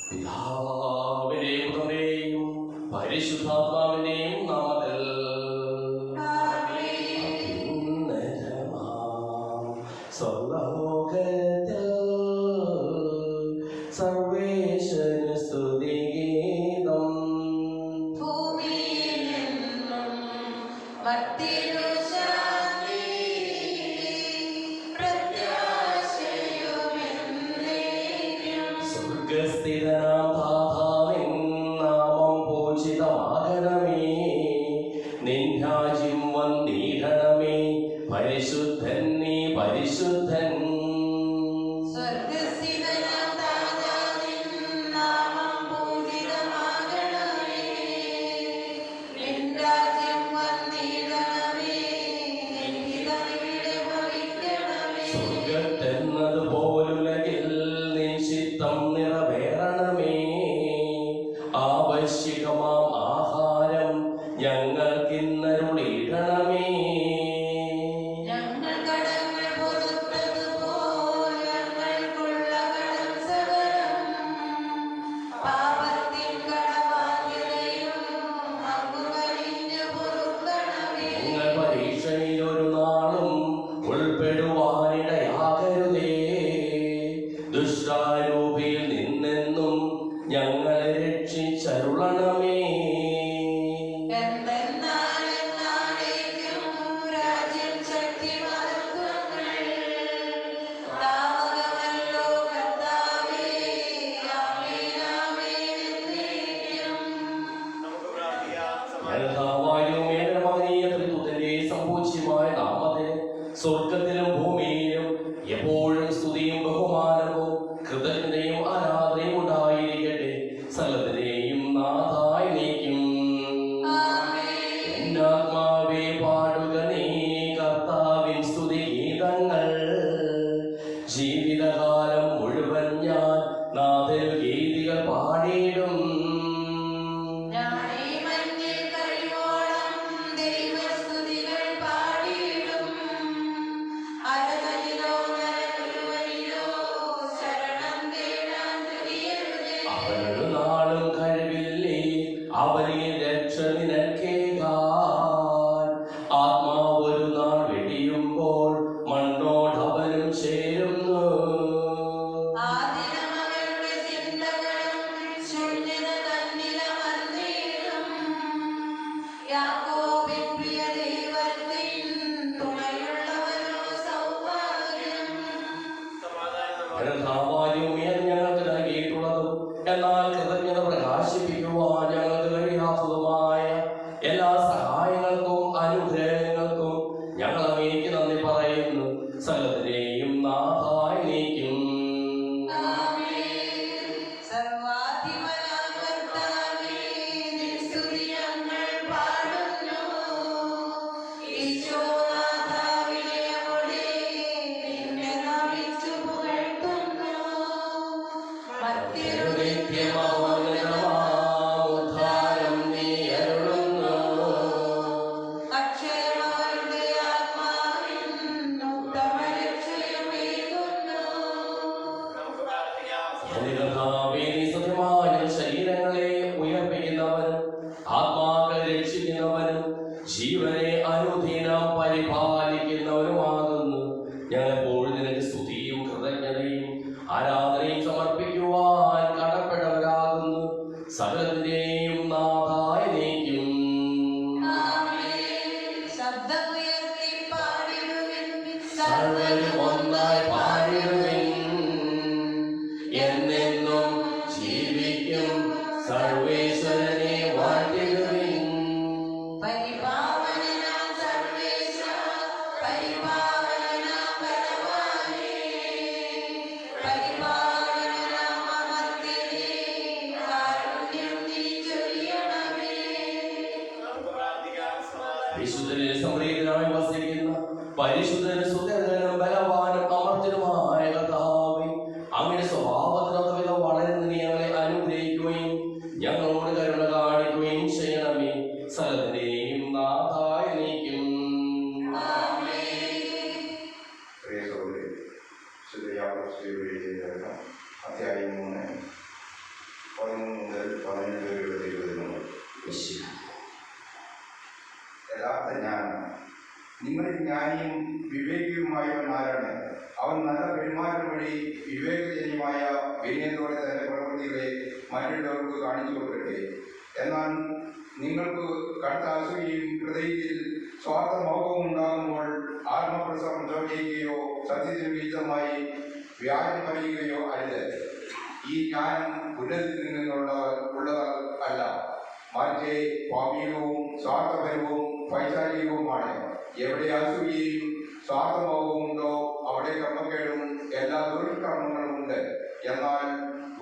പിതാവിന്റെയും പുത്രന്റെയും പരിശുദ്ധാത്മാവിന്റെയും നാമത്തിൽ സ്വർലോകത്തിൽ സർവേശ്വര സ്തുതിഗീതം സ്വർഗസ്ഥിതനാം താതാവിൻ നാമം പൂജിതമാകണമേ. നിൻ രാജ്യം വന്നിടണമേ. പരിശുദ്ധൻ നീ പരിശുദ്ധൻ. സ്വർഗത്തെന്നതുപോലുലകിൽ നിൻ ചിത്തം നിറവേറണമേ. ആവശ്യകമാം ആഹാരം ഞങ്ങൾക്കിന്നരുളിയിടണമേ. ഞങ്ങൾ പരീക്ഷയിൽ ഒരു നാളും ഉൾപ്പെടുവാനിടയാകരുതേ. ദുഷ്ടാരൂപിയിൽ നിന്നെന്നും ഞങ്ങളെ രക്ഷിച്ചരുളണമേ. സമ്പൂജ്യമായ നാമത്തിന് സ്വർഗത്തിലും ഭൂമിയിലും എപ്പോഴും സ്തുതിയും ബഹുമാനവും കൃതജ്ഞതയും ആരാധനയും ഉണ്ടായിരിക്കട്ടെ. സകലത്തിനെയും നാഥായി നീക്കും. എന്നാത്മാവേ പാടുക നീ കർത്താവിൻ സ്തുതിഗീതങ്ങൾ. ജീവിതകാലം മുഴുവൻ ഞാൻ നാഥൻ ഗീതികൾ പാടിയിടും. അവനൊരു നാളും കഴിവില്ലേ അവനെ രക്ഷ നിനക്കേകാൻ. ആത്മാവൊരു നാൾ വെടിയുമ്പോൾ മണ്ണോടവനും ചേരുന്നു. ഞങ്ങൾക്ക് നൽകിയിട്ടുള്ളതും എന്നാൽ കൃതജ്ഞത പ്രകാശിപ്പിക്കുവാൻ ഞങ്ങൾക്ക് കഴിയാത്തതുമായ എല്ലാ സഹായങ്ങൾക്കും അനുഗ്രഹങ്ങൾക്കും ഞങ്ങൾ അങ്ങേക്ക് നന്ദി പറയുന്നു. സകലത്തിനെയും നാഥായി നീക്കും. നിത്യമോന്നതമാമുദ്ധാരം നീ അരുളുന്നു. സത്യമായ ശരീരങ്ങളെ ഉയർപ്പിക്കുന്നവനും ആത്മാക്കളെ രക്ഷിക്കുന്നവനും ജീവനെ അനുദിനം പരിപാലിക്കുന്നവനുമാകുന്നു. ഞങ്ങളെപ്പോഴും നിനക്ക് സ്തുതിയും കൃതജ്ഞതയും ആരാധനയും സമർപ്പിക്കുവാൻ കടപ്പെട്ടവരാകുന്നു. സകലത്തിന്റെയും നാഥായി നീക്കും. സർവ്വരും ഒന്നായി പാടിടുവിൻ. എന്നെന്നും ജീവിക്കും സർവേശ്വരനെ വാഴ്ത്തിടുവിൻ. വിശുദ്ധനിൽ സംപ്രീതനായി വസിക്കുന്ന പരിശുദ്ധനും സുഖകരനും ബലവാനും അമർത്യനുമായ കർത്താവേ, അങ്ങയുടെ സ്വഭാവത്തിനൊത്തവിധം വളരുന്ന ഞങ്ങളെ അനുഗ്രഹിക്കുകയും ഞങ്ങളോട് കരുണ കാണിക്കുകയും ചെയ്യണമേ. സകലത്തിനെയും നാഥായി നീക്കും. അധ്യായം 3 യഥാർത്ഥ ജ്ഞാനം. നിങ്ങളിൽ ജ്ഞാനിയും വിവേകിയുമായവൻ ആരാണ്? അവൻ നല്ല പെരുമാറ്റം വഴി വിവേകജന്യമായ വിനയത്തോടെ തന്റെ പ്രവൃത്തികളെ മറ്റുള്ളവർക്ക് കാണിച്ചു കൊടുക്കട്ടെ. എന്നാൽ നിങ്ങൾക്ക് കടുത്ത അസൂയയും ഹൃദയത്തിൽ സ്വാർത്ഥമോഹവും ഉണ്ടാകുമ്പോൾ ആത്മപ്രസംഗിക്കുകയോ സത്യത്തിന് വിരുദ്ധമായി വ്യാജം പറയുകയോ അരുത്. ഈ ജ്ഞാനം ഉന്നതത്തിൽ നിന്നുള്ളതല്ല, മറിച്ച് പാപികവും സ്വാർത്ഥപരവും പൈശാചികവുമാണ്. എവിടെ അസൂയയും സ്വാർത്ഥമോഹവും ഉണ്ടോ അവിടെ കർമ്മക്കേടും എല്ലാ ദുഷ്കർമ്മങ്ങളും ഉണ്ട്. എന്നാൽ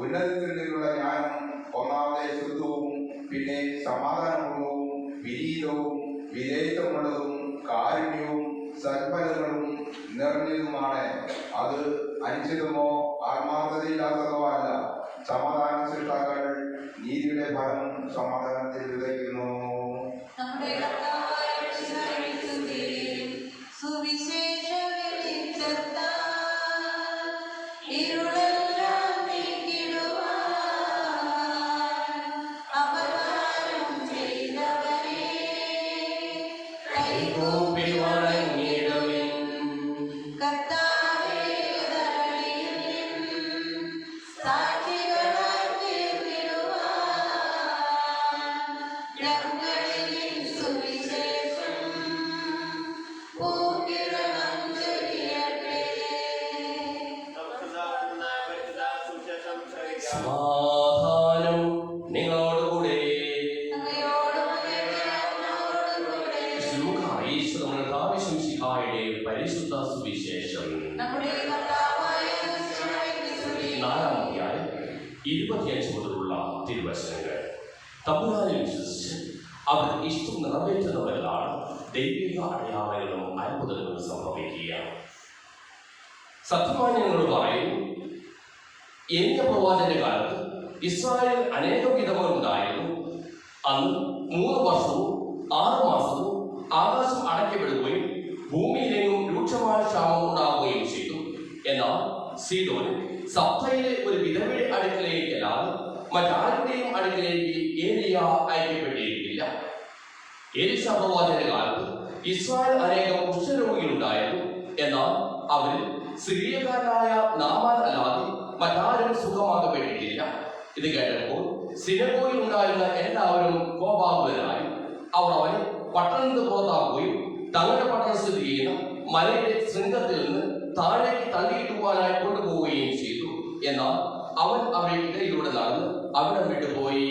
ഉന്നതത്തിൽ നിന്നുള്ള ജ്ഞാനം ഒന്നാമതെ ശുദ്ധവും പിന്നെ സമാധാനപൂർവവും വിനീതവും വിധേയത്വമുള്ളതും കാരുണ്യവും സൽഫലങ്ങളും നിറഞ്ഞതുമാണ്. അത് അനിശ്ചിതമോ ആത്മാർത്ഥതയില്ലാത്തതോ അല്ല. സമാധാന സൃഷ്ടാക്കൾ നീതിയുടെ ഫലം സമാധാനത്തിൽ വിതയ്ക്കുന്നു. സമാധാനം നിങ്ങളോടുകൂടെ. പരിശുദ്ധ സുവിശേഷം 4:25 മുതലുള്ള തിരുവചനങ്ങൾ. തമ്പുരാനിൽ വിശ്വസിച്ച് അവർ ഇഷ്ടം നിറവേറ്റുന്നവരിലാണ് ദൈവിക അടയാളങ്ങളും അത്ഭുതങ്ങളും സംഭവിക്കുക. സത്യമായി ഞങ്ങൾ പറയുന്നു, എന്റെ പ്രവാചകന്റെ കാലത്ത് ഇസ്രായേൽ അനേകം വിധവകൾ ഉണ്ടായിരുന്നു. അന്ന് 3 വർഷവും 6 മാസവും ആകാശം അടയ്ക്കപ്പെടുകയും ഭൂമിയിലെങ്ങും രൂക്ഷമായ ക്ഷാമം ഉണ്ടാവുകയും ചെയ്തു. എന്നാൽ സീദോനിൽ സപ്തയിലെ ഒരു വിധവയുടെ അടുക്കലേക്കല്ലാതെ മറ്റാരുടെയും അടുക്കലേക്ക് ഏലിയ അയക്കപ്പെട്ടിരിക്കില്ല. എലീശ പ്രവാചകന്റെ കാലത്ത് ഇസ്രായേൽ അനേകം കുഷ്ഠരോഗികളുണ്ടായിരുന്നു. എന്നാൽ അവരിൽ സിറിയക്കാരനായ നാമാൻ അല്ലാതെ മറ്റാരും സുഖമാക്കപ്പെട്ടിട്ടില്ല. ഇത് കേട്ടപ്പോൾ സിനഗോഗിൽ ഉണ്ടായിരുന്ന എല്ലാവരും കോപാകുലരായി. അവർ അവനെ പട്ടണത്തിൽ പുറത്താക്കുകയും തങ്ങളുടെ പട്ടണം സ്ഥിതി ചെയ്യുന്ന മലയുടെ ശൃംഗത്തിൽ നിന്ന് താഴേക്ക് തള്ളിയിട്ടുവാനായി കൊണ്ടുപോവുകയും ചെയ്തു. എന്നാൽ അവൻ അവരുടെ ഇടയിലൂടെ നടന്ന് അവിടെ വിട്ടുപോയി.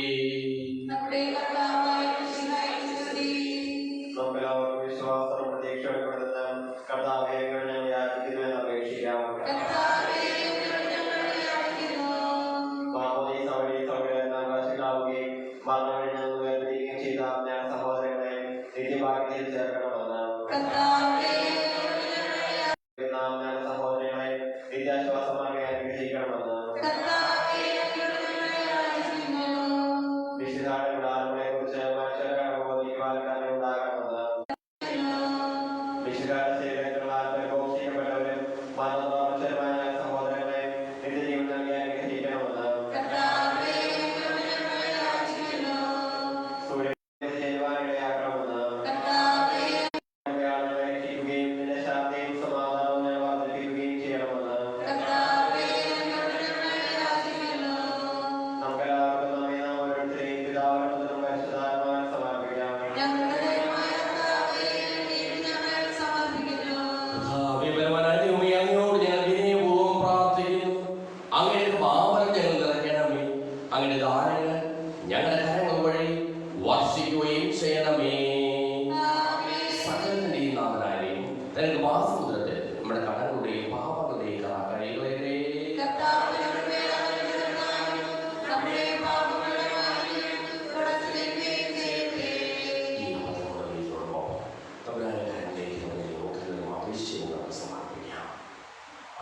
അങ്ങയുടെ ദാനങ്ങൾ ഞങ്ങളുടെ കരങ്ങൾ വഴി വർഷിക്കുകയും ചെയ്യണമേ. സകലത്തിന്റെയും നാഥനായും തനിക്ക് വാസമുദ്രത്തിൽ നമ്മുടെ കടങ്ങളുടെയും പാപങ്ങളുടെയും കഴിയുകളെ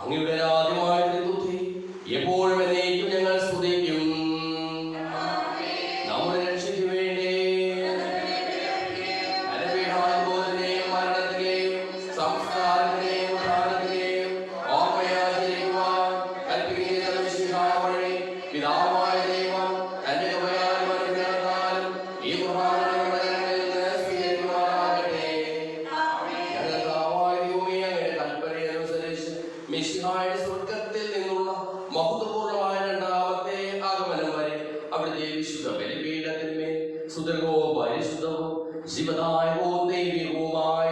അങ്ങയുടെ ആദ്യമായ ബുദ്ധി എപ്പോഴും എന്നേക്കും ഞങ്ങൾ സ്തുതിക്കും. നമ്മുടെ രക്ഷയ്ക്ക് വേണ്ടി അനുഗ്രഹബോധനെയും മരണത്തിലെയും സംസ്കാരത്തിലെയും ഉദാഹരണത്തിലെയും ഓർമ്മയാചരിക്കുവാൻ കൽപ്പിക്കുന്ന വഴി പിതാവായ ദൈവം മിശിഹായുടെ സ്വർഗത്തിൽ നിന്നുള്ള മഹത്വപൂർണമായ രണ്ടാമത്തെ ആഗമനം വരെ അവിടുത്തെ വിശുദ്ധ ബലിപീഠത്തിന്മേൽ സുദൃഢവും പരിശുദ്ധവും ശിവദായകവും ദൈവികവുമായ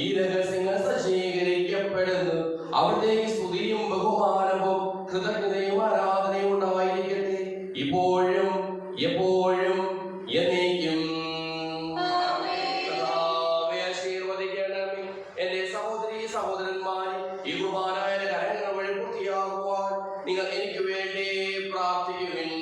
ഈ രഹസ്യങ്ങൾ സജ്ജീകരിക്കപ്പെടുന്നു. അവിടത്തേക്ക് സ്തുതിയും ബഹുമാനവും കൃതജ്ഞതയും ആരാധനയും ഉണ്ടായിരിക്കട്ടെ, ഇപ്പോഴും എപ്പോഴും എന്നേക്കും. ആശീർവദിക്കണമേ എന്റെ സഹോദരീ സഹോദരന്മാരെ, ഈ കുർബാനയുടെ കരങ്ങൾ വഴി പൂർത്തിയാകുവാൻ നിങ്ങൾ എനിക്ക് വേണ്ടി പ്രാർത്ഥിക്കുവിൻ.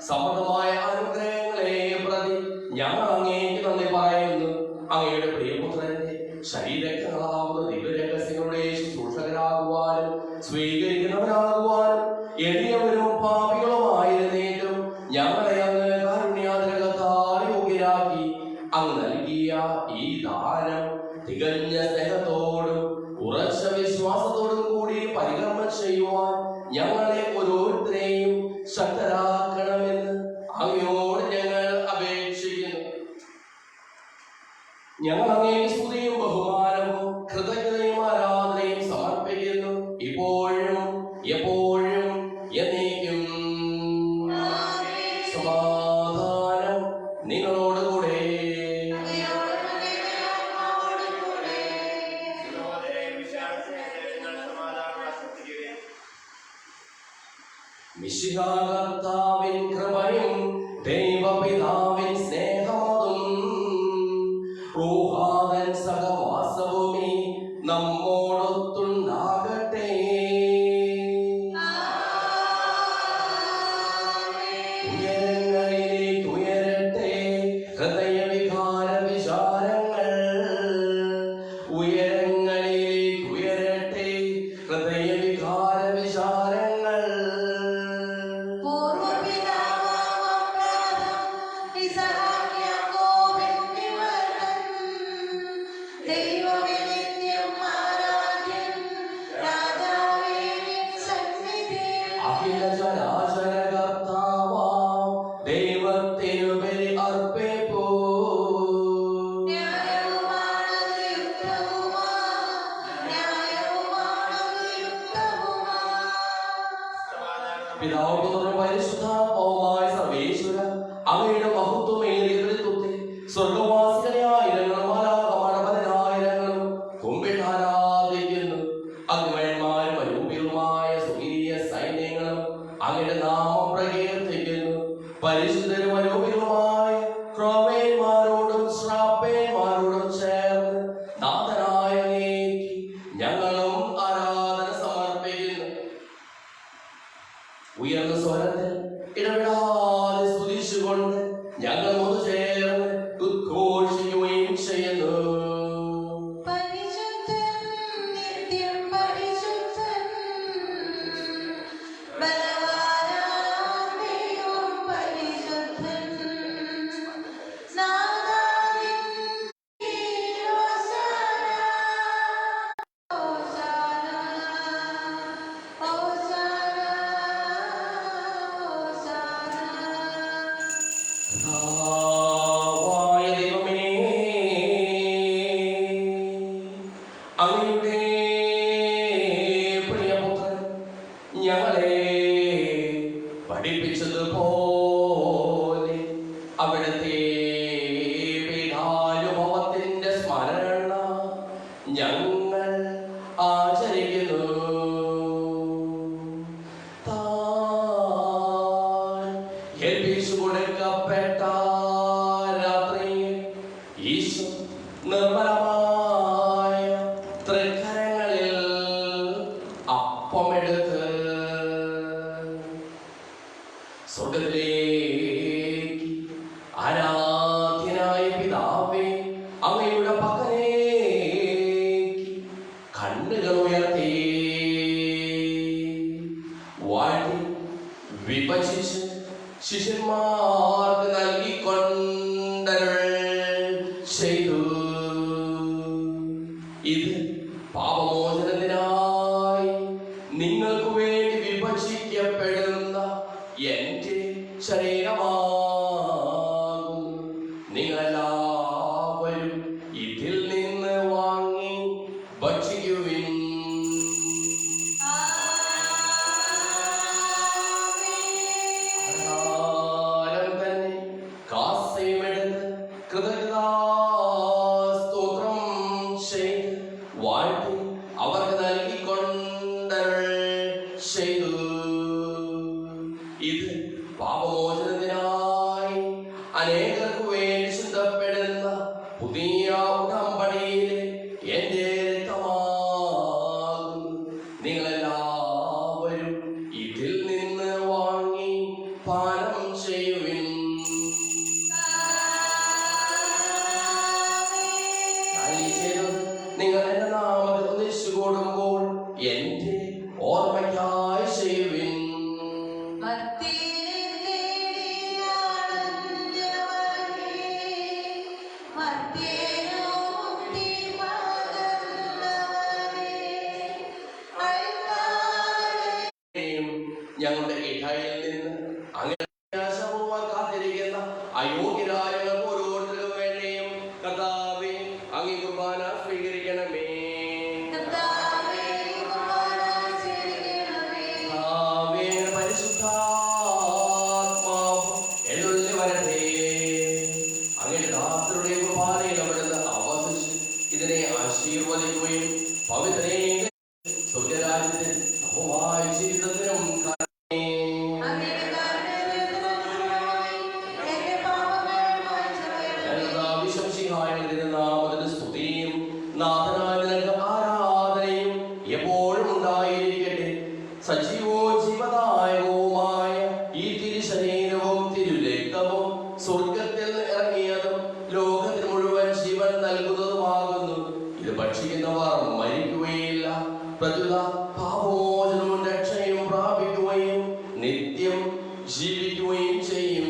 സമൃദ്ധമായ അനുഗ്രഹങ്ങളെ പ്രതി ഞങ്ങൾ അങ്ങേക്ക് നന്ദി പറയുന്നു. അങ്ങയുടെ പ്രിയപുത്രന്റെ ശരീരങ്ങളാവുന്ന ദിവ്യരഹസ്യങ്ങളുടെ ശുശ്രൂഷകരാകുവാനും സ്വീകരിക്കുന്നവരാകുവാനും എളിയവരും പാപികളുമായിരുന്നേറ്റും ഞങ്ങളെ അങ്ങ് കാരുണ്യാതിരകത്താൽ യോഗ്യരാക്കി. അങ്ങ് നൽകിയ ഈ ദാനം തികഞ്ഞ സ്നേഹത്തോടും ഉറച്ച വിശ്വാസത്തോടും കൂടി പരികർമ്മം ചെയ്യുവാൻ ഞങ്ങളെ ഓരോരുത്തരെയും ശക്തരാക്കണമെന്ന് അങ്ങയോട് ഞങ്ങൾ അപേക്ഷിക്കുന്നു. ഞങ്ങൾ അങ്ങേ സ്തുതിയും ബഹുമാനവും കൃതജ്ഞതയും ആരാധനയും സമർപ്പിക്കുന്നു, ഇപ്പോഴും എപ്പോഴും എന്നേക്കും. സമാധാനം നിങ്ങളോടുകൂടെ. മിശിഹാകർത്താവിൻ കൃപയും ദൈവപിതാവിൻ സ്നേഹമതും റൂഹാദൻ സഹവാസവുമേ നമ്മോടൊത്തുണ്ടാകട്ടെ. ഉയരങ്ങളിലേക്ക് ഉയരട്ടെ ഹൃദയവികാര വിചാരങ്ങൾ, ഉയരങ്ങളിലേക്ക് ഉയരട്ടെ ഹൃദയവികാര വിചാരങ്ങൾ. അഖില ചരാചരകർത്താവാം ദൈവത്തിനു ബലി അർപ്പിപ്പൂ. പിതാവ് പുത്രനും പരിശുദ്ധാത്മാവുമായ സർവേശ്വര, അങ്ങയുടെ മഹത്വമേറിയ തൃത്വത്തെ സ്വർഗവാസികളെ ആയിരങ്ങളും മാലാഖമാരുടെ പതിനായിരങ്ങളും കുമ്പിട്ട് ആരാധിക്കുന്നു. അഗ്നിമയന്മാരും അരൂപികളുമായ സ്വകീയ സൈന്യങ്ങളും അങ്ങയുടെ നാമം പ്രകീർത്തിക്കുന്നു. പരിശുദ്ധരും അരൂപികളുമായ ക്രോവേന്മാരോടും ശ്രാപ്പേന്മാരോടും ചേർന്ന് നാഥനായ അങ്ങേക്ക് ഞങ്ങളും ആരാധന സമർപ്പിക്കുന്നു. ഉയർന്ന സ്വരത്തിൽ ഇടപെടാതെ സ്തുതിച്ചുകൊണ്ട് ഞങ്ങൾ ഒന്ന് ചേർന്ന് ഉദ്ഘോഷിക്കുകയും ചെയ്യുന്നു. കർത്താവായ ദൈവമേ, അങ്ങയുടെ പ്രിയപുത്രൻ ഞങ്ങളെ പഠിപ്പിച്ചതുപോലെ അവിടുത്തെ പീഠാനുഭവത്തിന്റെ സ്മരണ ഞങ്ങൾ ആചരിക്കുന്നു. ഏൽപ്പിച്ചു കൊടുക്കപ്പെട്ട രാത്രിയിൽ ഈശോ നിർമ്മലമായ തൃക്കരങ്ങളിൽ അപ്പമെടുത്ത് സ്വർഗത്തിലേക്ക് ആരാധ്യനായ പിതാവേ അങ്ങയുടെ പക്കലേക്ക് കണ്ണുകൾ ഉയർത്തി വാഴ്ത്തി വിഭജിച്ച് ശിഷ്യന്മാർക്ക് നൽകിക്കൊണ്ടരുൾ. സ്തോത്രം ചെയ്ത് വാഴ്ത്തി അവർക്ക് നൽകിക്കൊണ്ടരുൾ ചെയ്തു. ഇത് പാപമോചനത്തിനായി അനേകർക്ക് വേണ്ടി ചിന്തപ്പെടുന്ന പുതിയ ഉടമ്പടിയിലെ എന്റെ രക്തമാകുന്നു. നിങ്ങളെല്ലാവരും ഇതിൽ നിന്ന് വാങ്ങി പാനം ചെയ്യുവിൻ. നിങ്ങൾ എന്റെ നാമത്തിൽ ഒന്നിച്ചു കൂടുമ്പോൾ എന്റെ ഓർമ്മയ്ക്കായി ചെയ്യുവിൻ. ഞങ്ങളുടെ ഇടയിൽ നിന്ന് അങ്ങനെ കാത്തിരിക്കുന്ന അയോഗ്യരായ ഓരോരുത്തർക്കും വേണ്ടിയും കർത്താവേ അങ്ങ് കുർബാന സ്വീകരിക്കണമേ. പരിശുദ്ധാത്മാവ് എഴുന്നള്ളി വരട്ടെ. അങ്ങനെ ദാസരുടെ കുർബാനയിൽ അവിടുന്ന് ആവസിച്ച് ഇതിനെ ആശീർവദിക്കുകയും പവിത്രേ സ്വർഗരാജ്യത്തിൽ നമ്മുമായി ജീവിതത്തിനും സ്തുതിയും നാഥനായ ആരാധനയും എപ്പോഴും ഉണ്ടായിരിക്കട്ടെ. സജീവവും ജീവദായകവുമായ ഈ തിരുശരീരവും തിരുരക്തവും സ്വർഗത്തിൽ നിന്ന് ഇറങ്ങിയതും ലോകത്തിന് മുഴുവൻ ജീവൻ നൽകുന്നതുമാകുന്നു. ഇത് ഭക്ഷിക്കുന്നവർ മരിക്കുകയില്ല, പ്രത്യുത പാപമോചനവും രക്ഷയും പ്രാപിക്കുകയും നിത്യം ജീവിക്കുകയും ചെയ്യും.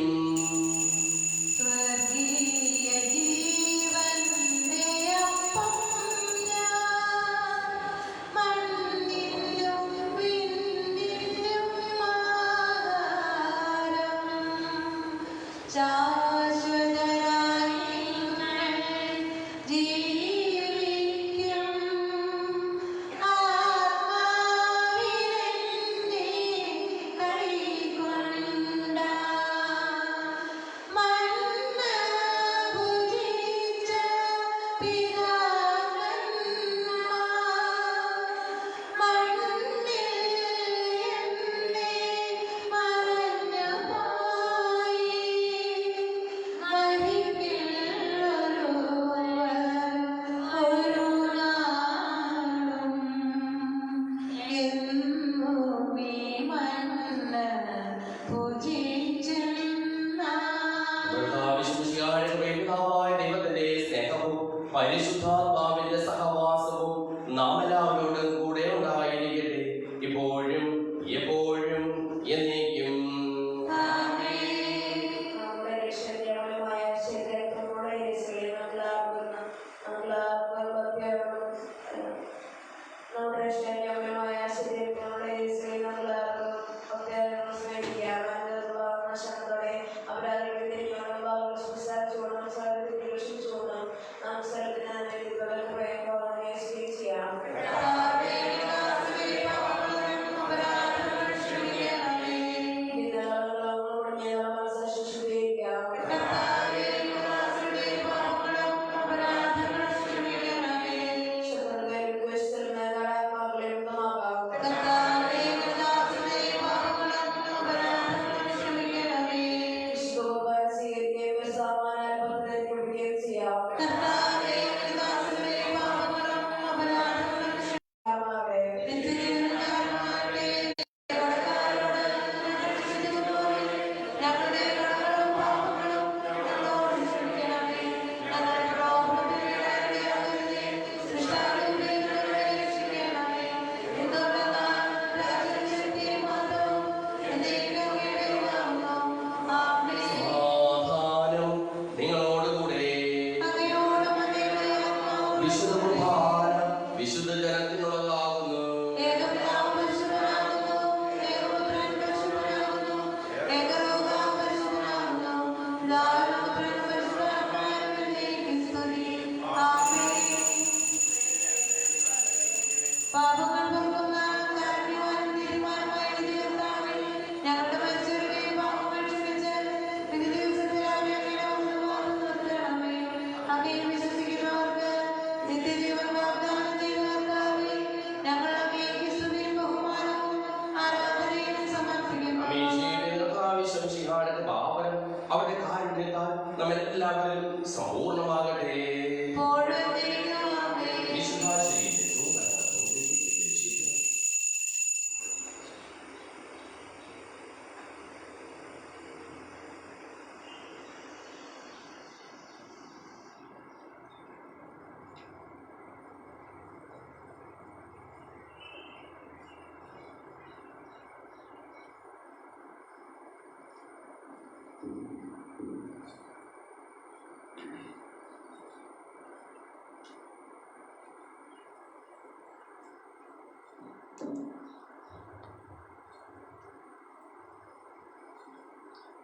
ദൈവത്തിന്റെ സ്നേഹവും പരിശുദ്ധാത്മാവിന്റെ സഹവാസവും നാം എല്ലാവരോടും കൂടെ ഉണ്ടായിരിക്കട്ടെ, ഇപ്പോഴും എപ്പോഴും എന്നേക്കും.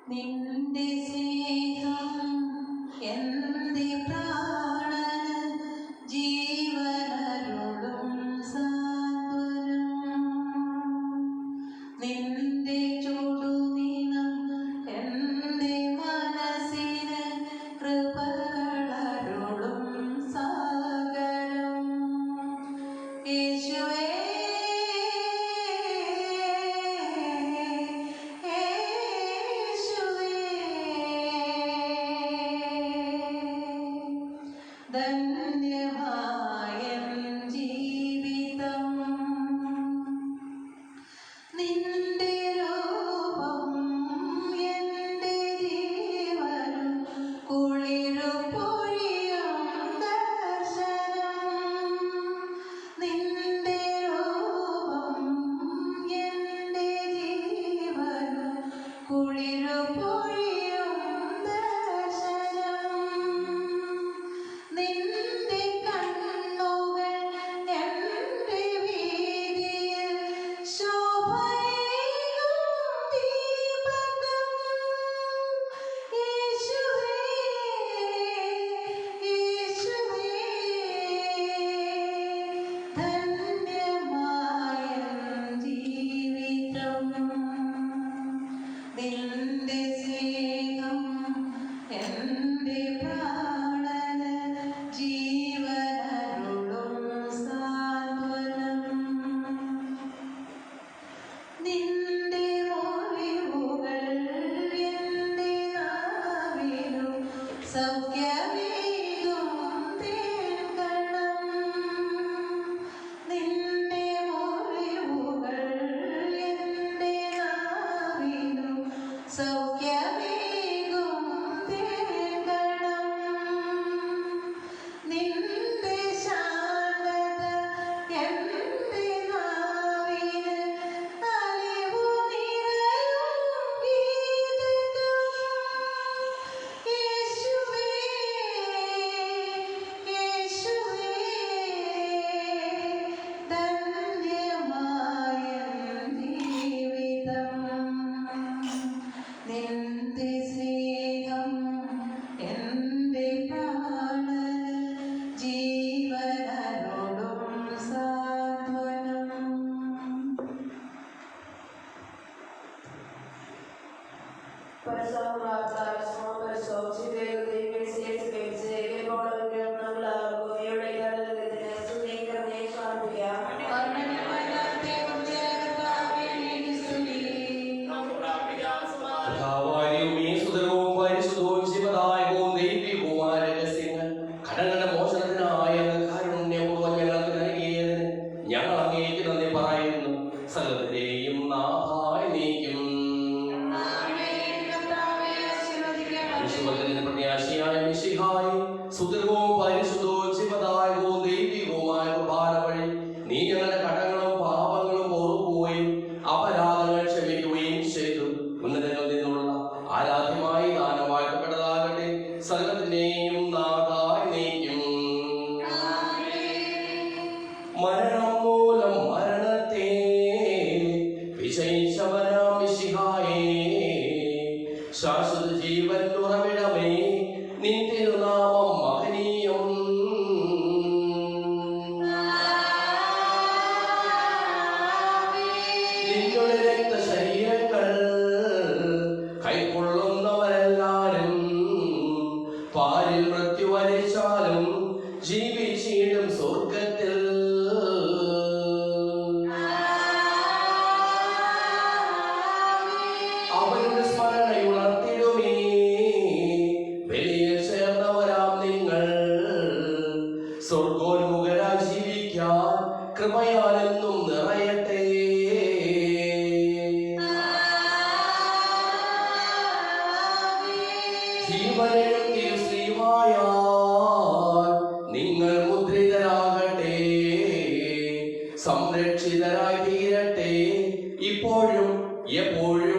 നിന്റെ സ്നേഹം എന്റെ പ്രാണന് ജീവനരുളും സാന്ത്വനം. നിന്റെ ചുടുനിണം എന്റെ മനസ്സിന് കൃപകളരുളും സാഗരം. യേശുവേ ധന്യമായ ജീവിതം. നിന്റെ രൂപം എന്റെ ജീവനും കുളിരു പൊഴിയും ദർശനം. നിന്റെ രൂപം എന്റെ ജീവനും കുളിരു പൊഴിയും ദർശനം. നിന്റെ കണ്ണുകൾ എന്റെ വീതിയിൽ ശോഭയേകും ദീപകം. യേശുവേ യേശുവേ ധന്യമായ ജീവിതം. നിന്റെ സ്നേഹം എന്റെ പ്രാണന് ജീവനരുളും സാന്ത്വനം. നിന്റെ മുറിവുകൾ എന്റെ നാവിനു സൗഖ്യമേകും തേൻകണം. നിന്റെ മുറിവുകൾ എന്റെ നാവിനു സൗഖ്യമേകും തേൻകണം. നിന്റെ ശാന്തത എന്റെ നാവിന് അലിവു നിറയും ഗീതകം. യേശുവേ യേശുവേ ധന്യമായ ജീവിതം. നിന്റെ സ്നേഹം എന്റെ പ്രാണന് ജീവനരുളും സാന്ത്വനം. കർത്താവായ സുതരവും പരിശുദ്ധവും ശിവദായകവും ദൈവികവുമായ രഹസ്യങ്ങൾ കടങ്ങളുടെ മോചനത്തിനായ അങ്ങ് കാരുണ്യപൂർവ്വം ഞങ്ങൾക്ക് നൽകിയതിന് ഞങ്ങൾ അങ്ങേക്ക് നന്ദി പറയുന്നു. സകലത്തിലെയും നാഥായി നീക്കും വിശ്വത്തിന് പ്രത്യാശിയായ മിശിഹായി സുതരവും പരിശുദ്ധവും ശിവദായകവും ദൈവികവുമായ കുർബാന വഴി നീ ഞങ്ങളുടെ കടങ്ങളും പാപങ്ങളും ഓർക്കുകയും അപരാധങ്ങൾ ക്ഷമിക്കുകയും ചെയ്തു. ഉന്നതങ്ങളിൽ നിന്നുള്ള ആരാധ്യമായി ദാനമാക്കപ്പെട്ടതാകട്ടെ. സകലത്തിനെയും നാഥായി നീക്കും. മരണം മൂലം മരണത്തെ വിജയിച്ചവനാം മിശിഹായേ, ശാശ്വത ജീവൻ ഉറവിടമേ, നിൻ തിരുനാമം മഹനീയം. നിങ്ങളുടെ രക്തശരീരങ്ങൾ കൈക്കൊള്ളുന്നവരെല്ലാരും പാരിൽ മൃത്യു വരിച്ചാലും ജീവിച്ചിടും സ്വർഗത്തിൽ. അവരുടെ സ്മരണയുണർത്തിടുമേ, ബലിയിൽ ചേർന്നവരാം നിങ്ങൾ. സ്വർഗോന്മുഖരായി ജീവിക്കാൻ കൃപയാലെന്നും നിറയട്ടെ. ജീവനും തിരുശ്രീവായാൽ നിങ്ങൾ മുദ്രിതരാകട്ടെ, സംരക്ഷിതരായി തീരട്ടെ, ഇപ്പോഴും എപ്പോഴും